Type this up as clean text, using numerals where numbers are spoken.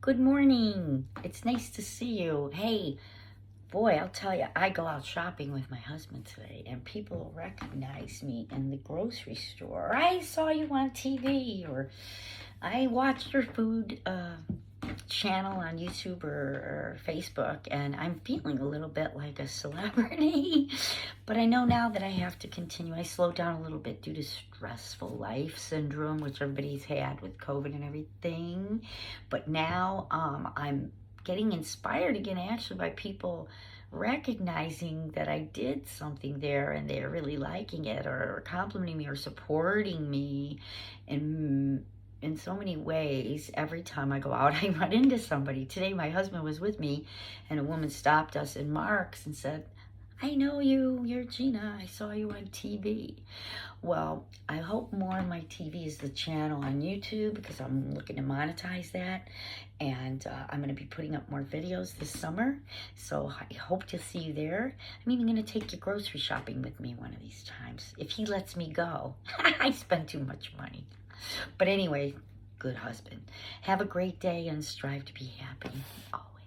Good morning. It's nice to see you. Hey, boy, I'll tell you, I go out shopping with my husband today, and people recognize me in the grocery store. I saw you on TV, or I watched your food channel on YouTube or Facebook, and I'm feeling a little bit like a celebrity. But I know now that I have to continue. I slowed down a little bit due to stressful life syndrome, which everybody's had with COVID and everything. But now I'm getting inspired again, actually, by people recognizing that I did something there and they're really liking it or complimenting me or supporting me. And in so many ways, every time I go out, I run into somebody. Today, my husband was with me, and a woman stopped us in Mark's and said, I know you, you're Gina. I saw you on TV. Well, I hope more of my TV is the channel on YouTube because I'm looking to monetize that. And I'm going to be putting up more videos this summer. So I hope to see you there. I'm even going to take you grocery shopping with me one of these times. If he lets me go. I spend too much money. But anyway, good husband. Have a great day and strive to be happy always.